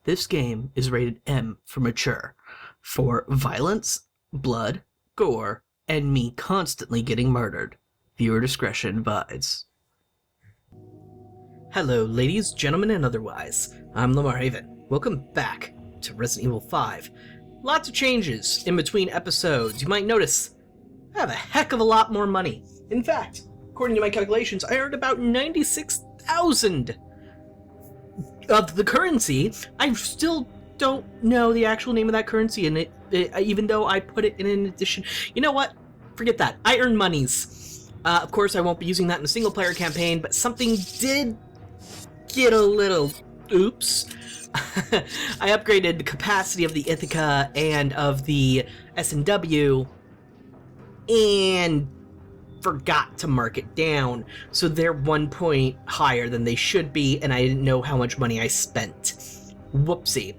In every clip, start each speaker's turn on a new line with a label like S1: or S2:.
S1: This game is rated M for mature, for violence, blood, gore, and me constantly getting murdered. Viewer discretion advised. Hello, ladies, gentlemen, and otherwise. I'm Lamar Haven. Welcome back to Resident Evil 5. Lots of changes in between episodes. You might notice I have a heck of a lot more money. In fact, according to my calculations, I earned about 96,000 of the currency. I still don't know the actual name of that currency, and even though I put it in an addition. You know what? Forget that. I earn monies. Of course, I won't be using that in the single-player campaign, but something did get a little... Oops. I upgraded the capacity of the Ithaca and of the S&W, and forgot to mark it down, so they're 1 point higher than they should be, and I didn't know how much money I spent. Whoopsie.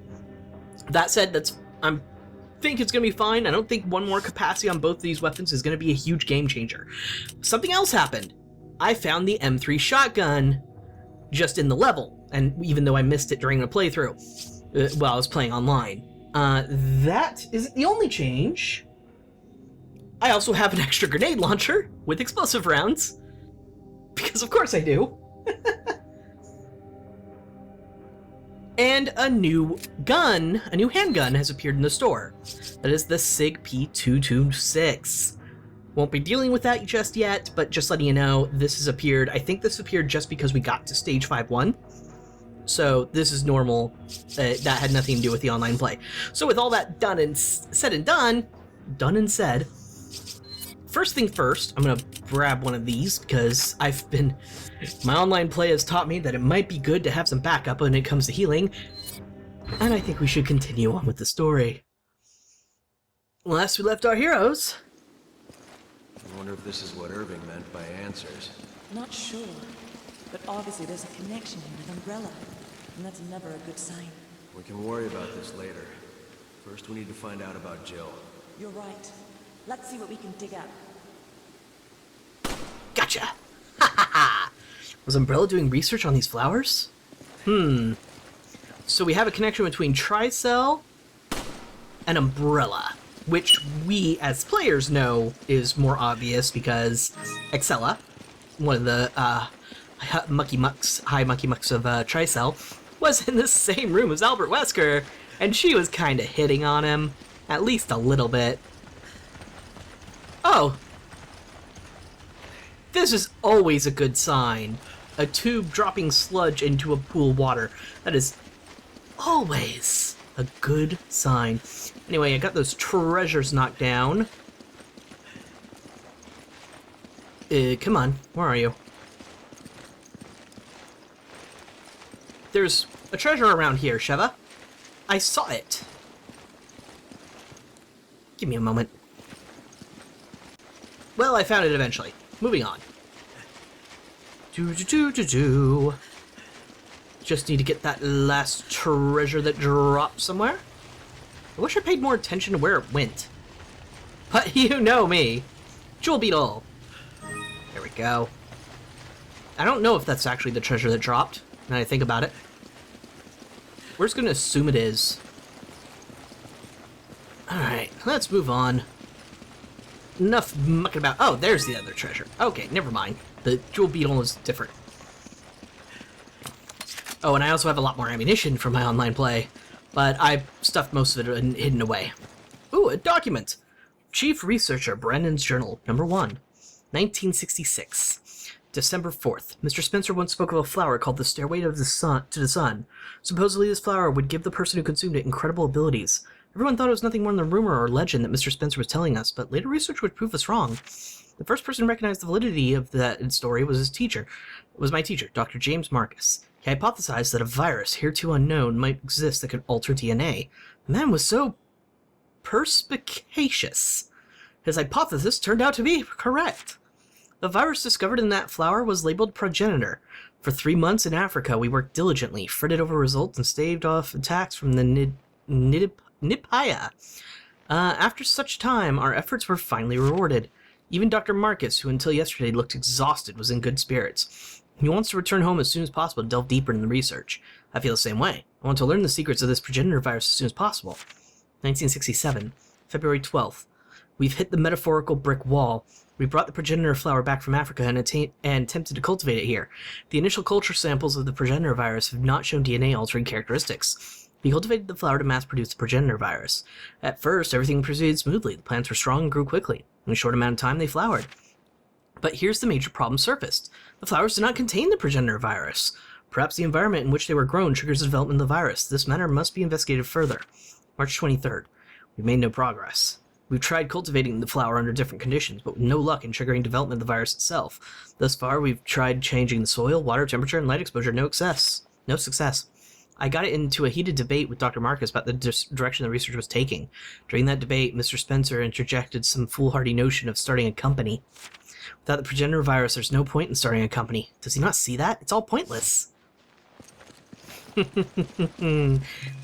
S1: That said, I think it's gonna be fine. I don't think one more capacity on both of these weapons is gonna be a huge game changer. Something else happened. I found the M3 shotgun just in the level, and even though I missed it during the playthrough, while I was playing online. That isn't the only change. I also have an extra grenade launcher with explosive rounds, because of course I do. And a new gun, a new handgun has appeared in the store. That is the SIG P226. Won't be dealing with that just yet, but just letting you know, this has appeared. I think this appeared just because we got to stage 5-1. So this is normal. That had nothing to do with the online play. So with all that done and said and done and said, first thing first, I'm gonna grab one of these because my online play has taught me that it might be good to have some backup when it comes to healing, and I think we should continue on with the story. Last we left our heroes.
S2: I wonder if this is what Irving meant by answers.
S3: Not sure, but obviously there's a connection here with Umbrella, and that's never a good sign.
S2: We can worry about this later. First, we need to find out about Jill.
S3: You're right. Let's see what we can dig up.
S1: Gotcha! Ha ha ha! Was Umbrella doing research on these flowers? So we have a connection between Tricell and Umbrella, which we as players know is more obvious because Excella, one of the high mucky mucks of Tricell, was in the same room as Albert Wesker, and she was kinda hitting on him, at least a little bit. Oh! This is always a good sign. A tube dropping sludge into a pool of water. That is always a good sign. Anyway, I got those treasures knocked down. Come on, where are you? There's a treasure around here, Sheva. I saw it. Give me a moment. Well, I found it eventually. Moving on. Just need to get that last treasure that dropped somewhere. I wish I paid more attention to where it went. But you know me. Jewel Beetle. There we go. I don't know if that's actually the treasure that dropped, now I think about it. We're just gonna assume it is. Alright, let's move on. Enough mucking about. Oh, there's the other treasure. Okay, never mind. The Jewel Beetle is different. Oh, and I also have a lot more ammunition for my online play, but I stuffed most of it and hidden away. Ooh, a document. Chief Researcher, Brandon's Journal, number 1, 1966. December 4th. Mr. Spencer once spoke of a flower called the Stairway to the Sun. Supposedly this flower would give the person who consumed it incredible abilities. Everyone thought it was nothing more than a rumor or legend that Mr. Spencer was telling us, but later research would prove us wrong. The first person to recognize the validity of that story was my teacher, Dr. James Marcus. He hypothesized that a virus, hereto unknown, might exist that could alter DNA. The man was so perspicacious. His hypothesis turned out to be correct. The virus discovered in that flower was labeled progenitor. For 3 months in Africa, we worked diligently, fretted over results, and staved off attacks from the Nipaya. After such time, our efforts were finally rewarded. Even Dr. Marcus, who until yesterday looked exhausted, was in good spirits. He wants to return home as soon as possible to delve deeper into the research. I feel the same way. I want to learn the secrets of this progenitor virus as soon as possible. 1967, February 12th. We've hit the metaphorical brick wall. We brought the progenitor flower back from Africa and attempted to cultivate it here. The initial culture samples of the progenitor virus have not shown DNA-altering characteristics. We cultivated the flower to mass-produce the progenitor virus. At first, everything proceeded smoothly. The plants were strong and grew quickly. In a short amount of time, they flowered. But here's the major problem surfaced. The flowers do not contain the progenitor virus. Perhaps the environment in which they were grown triggers the development of the virus. This matter must be investigated further. March 23rd. We've made no progress. We've tried cultivating the flower under different conditions, but with no luck in triggering development of the virus itself. Thus far, we've tried changing the soil, water temperature, and light exposure. No success. I got into a heated debate with Dr. Marcus about the direction the research was taking. During that debate, Mr. Spencer interjected some foolhardy notion of starting a company. Without the progenitor virus, there's no point in starting a company. Does he not see that? It's all pointless.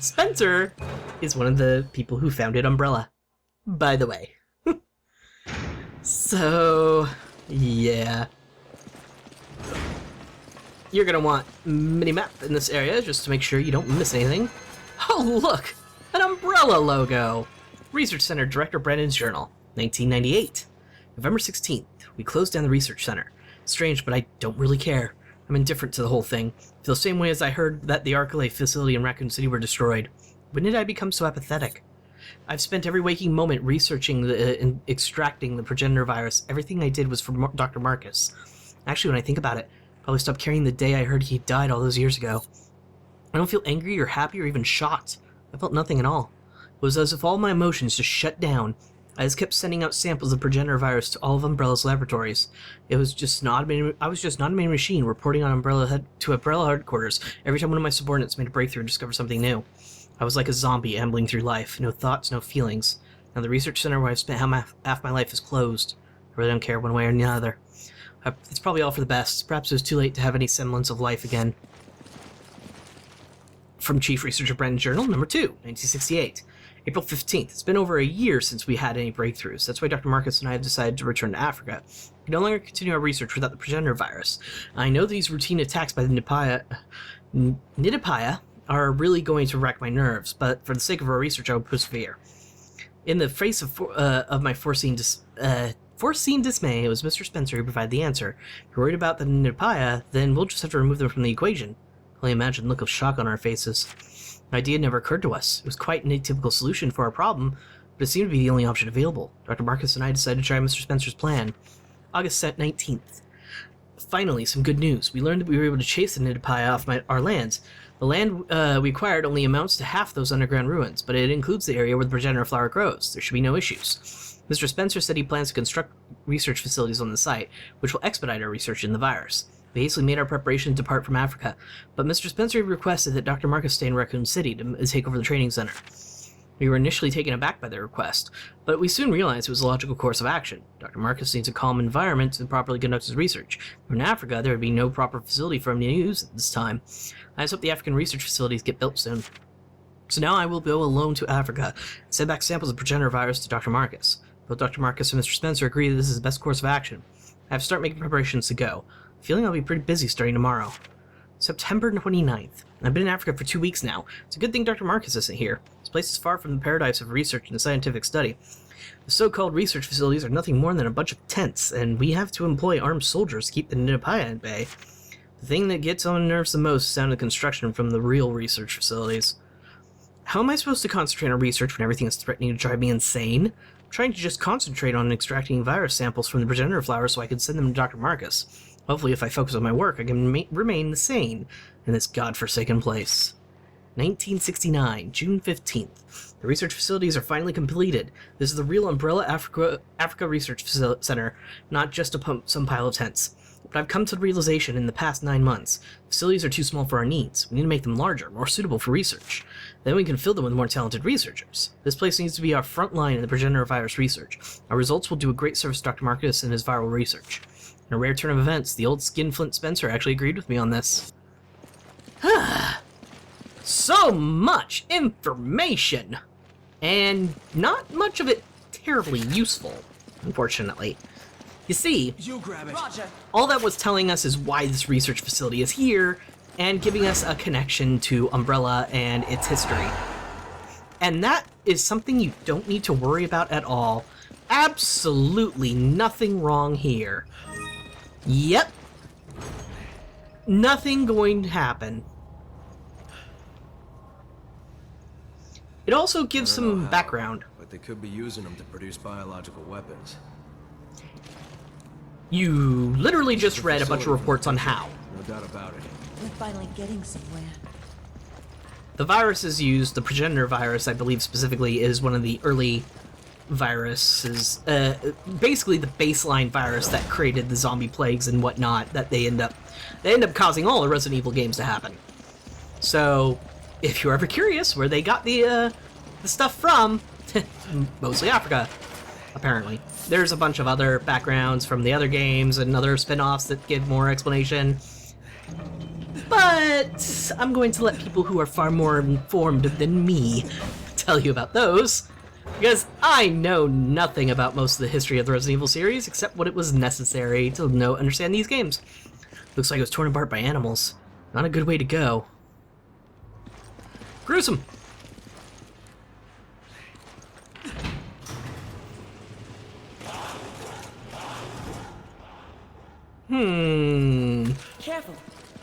S1: Spencer is one of the people who founded Umbrella, by the way. So, yeah. You're gonna want minimap in this area just to make sure you don't miss anything. Oh, look! An Umbrella logo! Research Center Director Brandon's Journal, 1998. November 16th, we closed down the Research Center. Strange, but I don't really care. I'm indifferent to the whole thing. Feel the same way as I heard that the Arcalay facility in Raccoon City were destroyed. When did I become so apathetic? I've spent every waking moment researching and extracting the progenitor virus. Everything I did was for Dr. Marcus. Actually, when I think about it, probably stopped caring the day I heard he died all those years ago. I don't feel angry or happy or even shocked. I felt nothing at all. It was as if all my emotions just shut down. I just kept sending out samples of progenitor virus to all of Umbrella's laboratories. I was just an automated machine reporting on Umbrella headquarters every time one of my subordinates made a breakthrough and discovered something new. I was like a zombie ambling through life. No thoughts, no feelings. Now the research center where I've spent half my life is closed. I really don't care one way or the other. It's probably all for the best. Perhaps it was too late to have any semblance of life again. From Chief Researcher Brandon Journal, number 2, 1968. April 15th. It's been over a year since we had any breakthroughs. That's why Dr. Marcus and I have decided to return to Africa. We can no longer continue our research without the progenitor virus. I know these routine attacks by the Nidapaya are really going to wreck my nerves, but for the sake of our research, I will persevere. In the face of my foreseen dismay, it was Mr. Spencer who provided the answer. If you're worried about the Nidapaya, then we'll just have to remove them from the equation. Only imagine the look of shock on our faces. The idea never occurred to us. It was quite an atypical solution for our problem, but it seemed to be the only option available. Dr. Marcus and I decided to try Mr. Spencer's plan. August 19th. Finally, some good news. We learned that we were able to chase the Nidapaya off our lands. The land we acquired only amounts to half those underground ruins, but it includes the area where the progenitor flower grows. There should be no issues. Mr. Spencer said he plans to construct research facilities on the site, which will expedite our research in the virus. We hastily made our preparations to depart from Africa, but Mr. Spencer requested that Dr. Marcus stay in Raccoon City to take over the training center. We were initially taken aback by their request, but we soon realized it was a logical course of action. Dr. Marcus needs a calm environment to properly conduct his research. In Africa, there would be no proper facility for him to use at this time. I just hope the African research facilities get built soon. So now I will go alone to Africa and send back samples of progenitor virus to Dr. Marcus. Both Dr. Marcus and Mr. Spencer agree that this is the best course of action. I have to start making preparations to go. Feeling I'll be pretty busy starting tomorrow. September 29th. I've been in Africa for 2 weeks now. It's a good thing Dr. Marcus isn't here. This place is far from the paradise of research and scientific study. The so-called research facilities are nothing more than a bunch of tents, and we have to employ armed soldiers to keep the Nidapaya at bay. The thing that gets on nerves the most is sound of construction from the real research facilities. How am I supposed to concentrate on research when everything is threatening to drive me insane? I'm trying to just concentrate on extracting virus samples from the progenitor flowers so I can send them to Dr. Marcus. Hopefully, if I focus on my work, I can remain sane in this godforsaken place. 1969, June 15th. The research facilities are finally completed. This is the real Umbrella Africa Research Center, not just some pile of tents. But I've come to the realization in the past 9 months, facilities are too small for our needs. We need to make them larger, more suitable for research. Then we can fill them with more talented researchers. This place needs to be our front line in the progenitor virus research. Our results will do a great service to Dr. Marcus and his viral research. In a rare turn of events, the old skinflint Spencer actually agreed with me on this. So much information! And not much of it terribly useful, unfortunately. You see,
S2: You grab it.
S3: Roger.
S1: all that was telling us is why this research facility is here, and giving us a connection to Umbrella and its history. And that is something you don't need to worry about at all. Absolutely nothing wrong here. Yep. Nothing going to happen. It also gives
S2: I don't know
S1: some
S2: how,
S1: background.
S2: but they could be using them to produce biological weapons.
S1: You literally just read a bunch of
S2: Facility
S1: reports on
S2: future.
S1: how.
S2: No doubt about it.
S3: We're finally getting somewhere.
S1: The viruses used, the progenitor virus, I believe specifically, is one of the early viruses, basically the baseline virus that created the zombie plagues and whatnot that they end up causing all the Resident Evil games to happen. So, if you're ever curious where they got the stuff from, mostly Africa, apparently. There's a bunch of other backgrounds from the other games and other spin-offs that give more explanation. But I'm going to let people who are far more informed than me tell you about those, because I know nothing about most of the history of the Resident Evil series except what it was necessary to understand these games. Looks like it was torn apart by animals. Not a good way to go. Gruesome.
S3: Careful.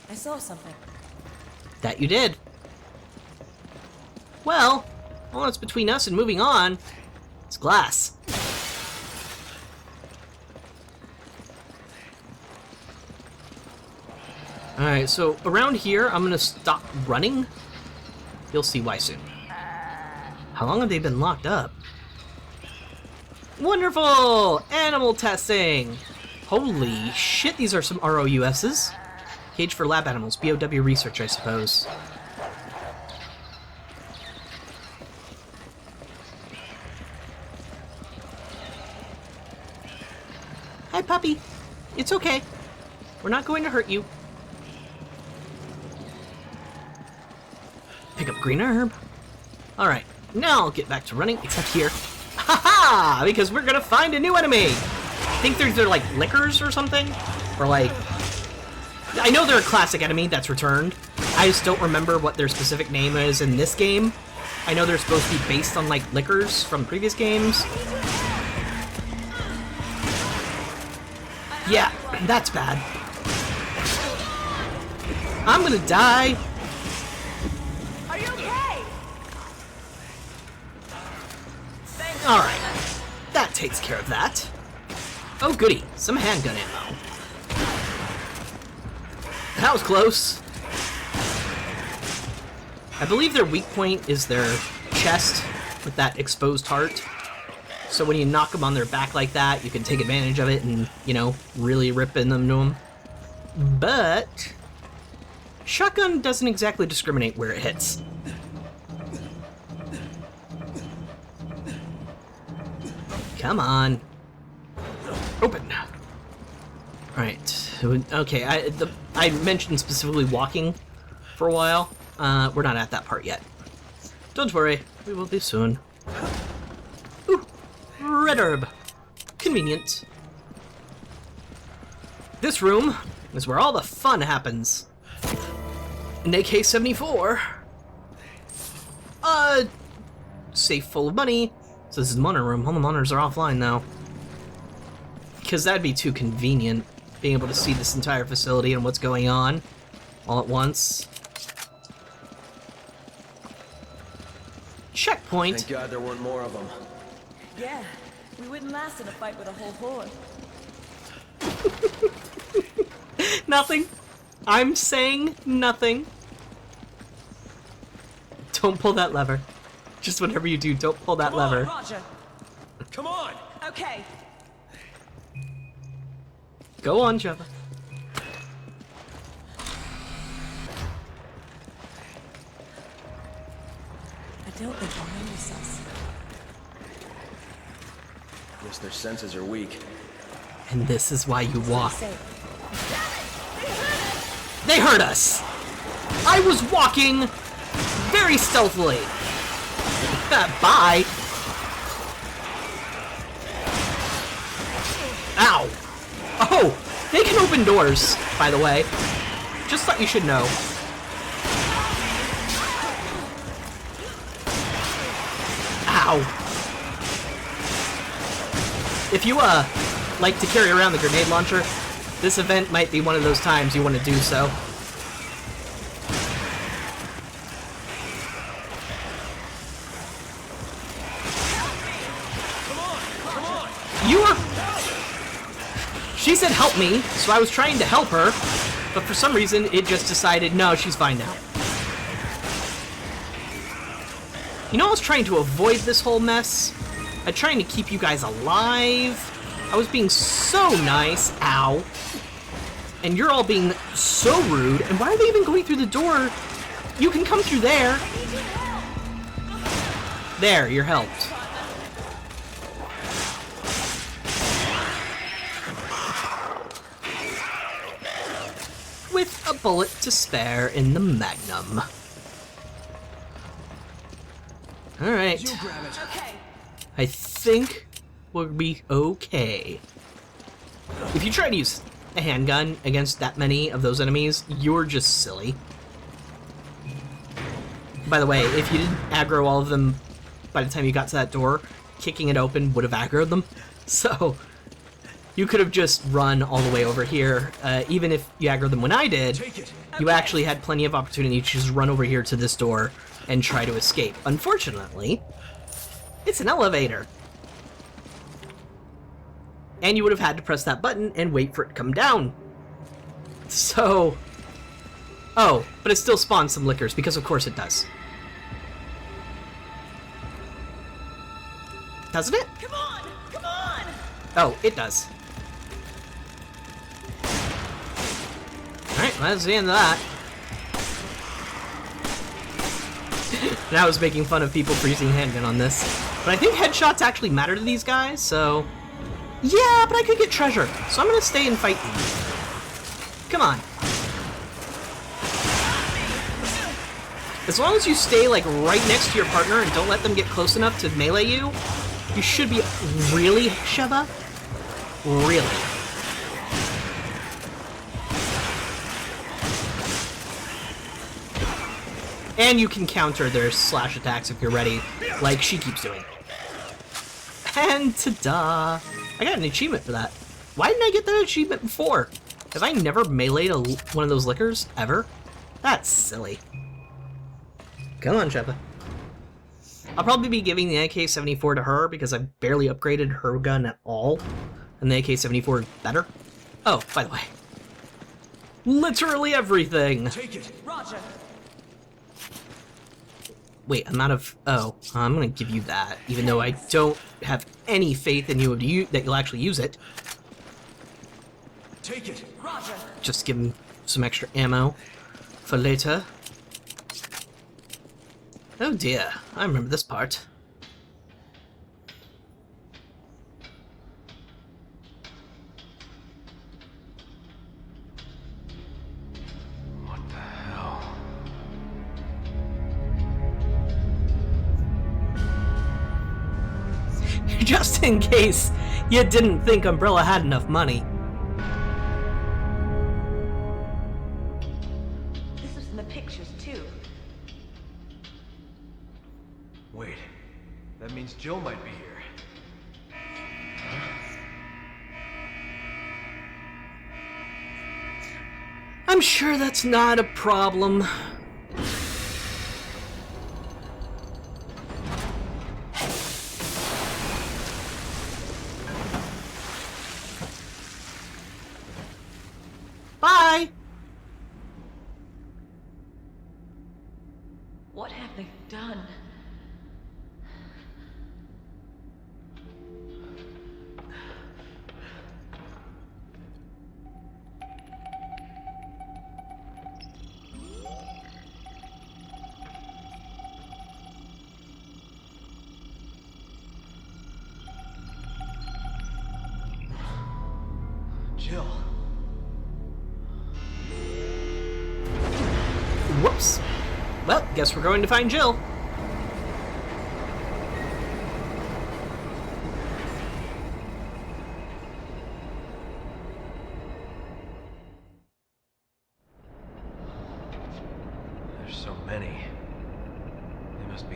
S3: I saw something.
S1: That you did. Well, all that's between us and moving on is glass. Alright, so around here, I'm gonna stop running. You'll see why soon. How long have they been locked up? Wonderful! Animal testing! Holy shit, these are some ROUSs. Cage for lab animals, BOW research, I suppose. Hi, puppy. It's okay. We're not going to hurt you. Pick up green herb. Alright, now I'll get back to running, except here. Haha! Because we're gonna find a new enemy! I think they're like lickers or something? Or like... I know they're a classic enemy that's returned. I just don't remember what their specific name is in this game. I know they're supposed to be based on like lickers from previous games. Yeah, that's bad. I'm gonna die.
S3: Are you okay?
S1: Alright, that takes care of that. Oh goody, some handgun ammo. That was close. I believe their weak point is their chest with that exposed heart. So when you knock them on their back like that, you can take advantage of it and, you know, really rip in them to them. But shotgun doesn't exactly discriminate where it hits. Come on. Open. Alright. Okay, I mentioned specifically walking for a while. We're not at that part yet. Don't worry, we will be soon. Ooh, red herb. Convenient. This room is where all the fun happens. An AK-74. Safe full of money. So this is the monitor room. All the monitors are offline now. Because that'd be too convenient, being able to see this entire facility and what's going on all at once. Checkpoint.
S2: Thank God there weren't more of them.
S3: Yeah, we wouldn't last in a fight with a whole horde.
S1: Nothing. I'm saying nothing. Don't pull that lever. Just whatever you do, don't pull that lever.
S3: Roger.
S2: Come on!
S3: Okay.
S1: Go on, Java.
S3: I don't think they'll notice us.
S2: Guess their senses are weak.
S1: And this is why you walk.
S3: Safe.
S1: They heard us! I was walking very stealthily. Bye. Ow. Oh! They can open doors, by the way. Just thought you should know. Ow. If you, like to carry around the grenade launcher, this event might be one of those times you want to do so. You are... She said help me, so I was trying to help her, but for some reason it just decided, no, she's fine now. You know, I was trying to avoid this whole mess. I'm trying to keep you guys alive. I was being so nice. Ow. And you're all being so rude. And why are they even going through the door? You can come through there. There, you're helped. With a bullet to spare in the Magnum. Alright. I think we'll be okay. If you try to use a handgun against that many of those enemies, you're just silly. By the way, if you didn't aggro all of them by the time you got to that door, kicking it open would have aggroed them. So, you could have just run all the way over here. Even if you aggroed them when I did, you actually had plenty of opportunity to just run over here to this door and try to escape. Unfortunately, it's an elevator. And you would have had to press that button and wait for it to come down. So... Oh, but it still spawns some lickers, because of course it does. Doesn't it?
S3: Come on! Come on!
S1: Oh, it does. Alright, well, that's the end of that. And I was making fun of people for using handgun on this. But I think headshots actually matter to these guys, so... Yeah, but I could get treasure, so I'm gonna stay and fight you. Come on. As long as you stay, like, right next to your partner and don't let them get close enough to melee you, you should be... Really, Sheva? Really? And you can counter their slash attacks if you're ready, like she keeps doing. And ta-da! I got an achievement for that. Why didn't I get that achievement before? Have I never meleeed one of those lickers, ever? That's silly. Come on, Sheva. I'll probably be giving the AK-74 to her because I barely upgraded her gun at all. And the AK-74 is better. Oh, by the way. Literally everything!
S2: Take it.
S3: Roger.
S1: Wait, I'm out of... Oh, I'm gonna give you that, even though I don't have any faith in you that you'll actually use it.
S2: Take it.
S3: Roger.
S1: Just give him some extra ammo for later. Oh dear, I remember this part.
S2: What the hell?
S1: Just in case you didn't think Umbrella had enough money.
S3: This was in the pictures, too.
S2: Wait, that means Jill might be here.
S1: I'm sure that's not a problem. Bye!
S3: What have they done?
S2: Jill.
S1: Whoops. Well, guess we're going to find Jill.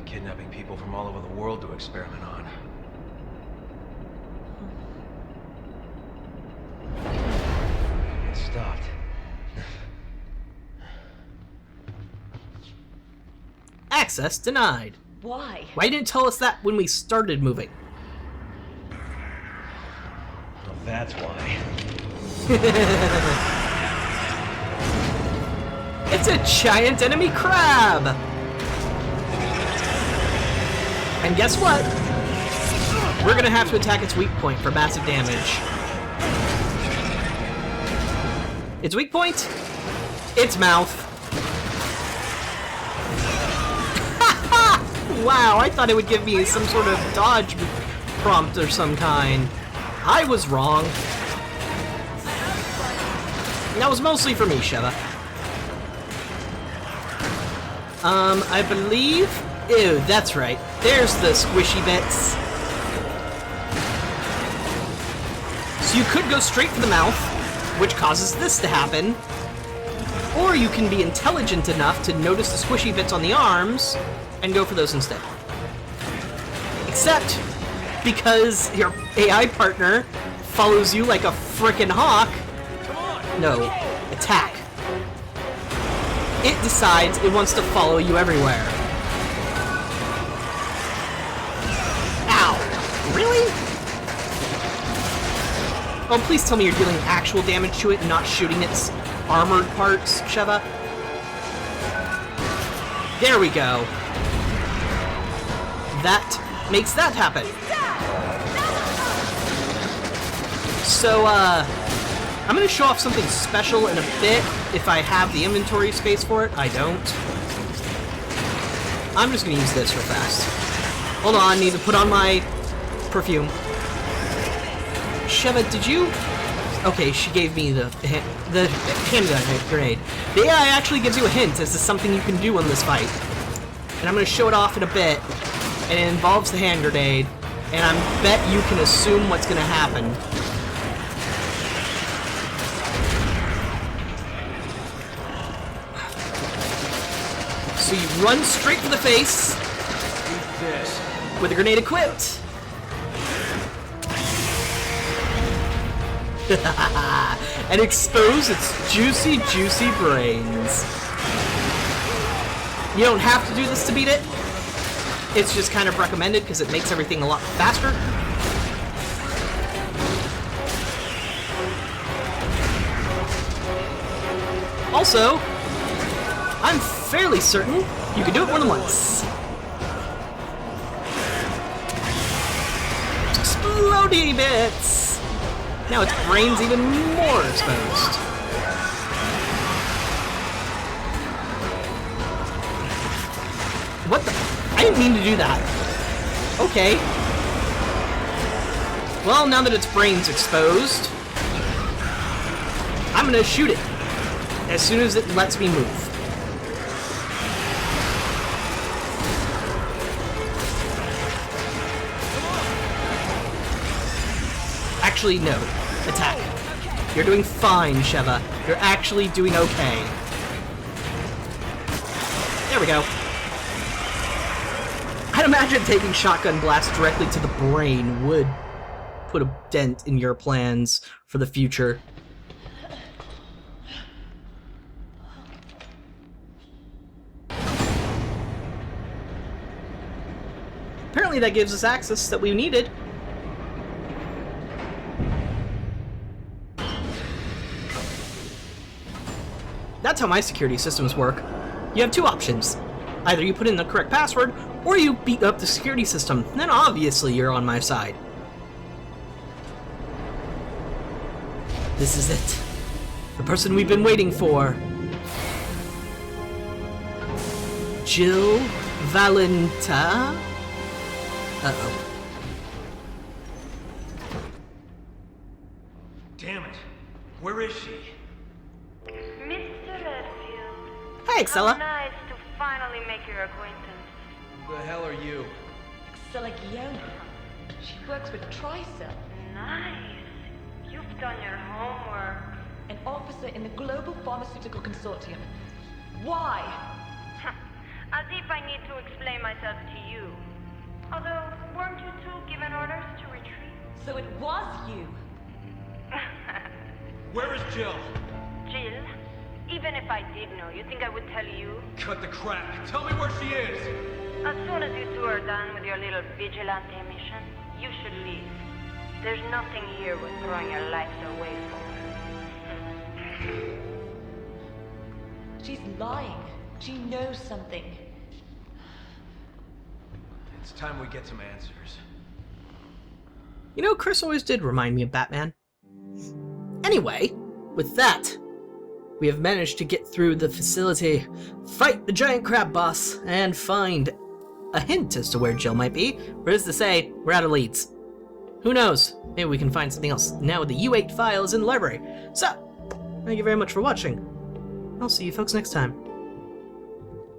S2: kidnapping people from all over the world to experiment on. It stopped.
S1: Access denied.
S3: Why?
S1: Why didn't it tell us that when we started moving?
S2: Well, that's why.
S1: It's a giant enemy crab! And guess what? We're gonna have to attack its weak point for massive damage. Its weak point? Its mouth. Wow, I thought it would give me some sort of dodge prompt or some kind. I was wrong. That was mostly for me, Sheva. I believe... Ew, that's right. There's the squishy bits. So you could go straight for the mouth, which causes this to happen. Or you can be intelligent enough to notice the squishy bits on the arms and go for those instead. Except, because your AI partner follows you like a frickin' hawk... No, attack. It decides it wants to follow you everywhere. Ow! Really? Oh, please tell me you're dealing actual damage to it and not shooting its armored parts, Sheva. There we go. That makes that happen. So, I'm gonna show off something special in a bit if I have the inventory space for it. I don't. I'm just gonna use this real fast. Hold on, I need to put on my perfume. Sheva, did you... Okay, she gave me the handgun grenade. The AI actually gives you a hint as to something you can do on this fight. And I'm gonna show it off in a bit. And it involves the hand grenade. And I bet you can assume what's gonna happen. So you run straight for the face with a grenade equipped. And expose its juicy, juicy brains. You don't have to do this to beat it. It's just kind of recommended because it makes everything a lot faster. Also, I'm fairly certain you can do it more than once. Explodey bits! Now its brain's even more exposed. What the? I didn't mean to do that. Okay. Well, now that its brain's exposed, I'm gonna shoot it as soon as it lets me move. Actually, no. Attack. You're doing fine, Sheva. You're actually doing okay. There we go. I'd imagine taking shotgun blasts directly to the brain would put a dent in your plans for the future. Apparently that gives us access that we needed. That's how my security systems work. You have two options. Either you put in the correct password, or you beat up the security system. Then obviously you're on my side. This is it. The person we've been waiting for. Jill Valenta? Uh-oh.
S2: Damn it. Where is she?
S4: Mr. Redfield.
S1: Hey, Excella.
S4: How nice to finally make your acquaintance.
S2: Who the hell are you?
S3: Excelligiona. She works with Tricep,
S4: Nice. You've done your homework.
S3: an officer in the Global Pharmaceutical Consortium. Why?
S4: As if I need to explain myself to you. Although, weren't you two given orders to retreat?
S3: So it was you.
S2: Where is Jill?
S4: Jill, even if I did know, you think I would tell you?
S2: Cut the crap. Tell me where she is.
S4: As soon as you two are done with your little vigilante mission, you should leave. There's nothing here worth throwing your lives away for.
S3: She's lying. She knows something.
S2: It's time we get some answers.
S1: You know, Chris always did remind me of Batman. Anyway, with that, we have managed to get through the facility, fight the giant crab boss, and find a hint as to where Jill might be. Or as to say, we're out of leads. Who knows? Maybe we can find something else now the U8 file is in the library. So, thank you very much for watching. I'll see you folks next time.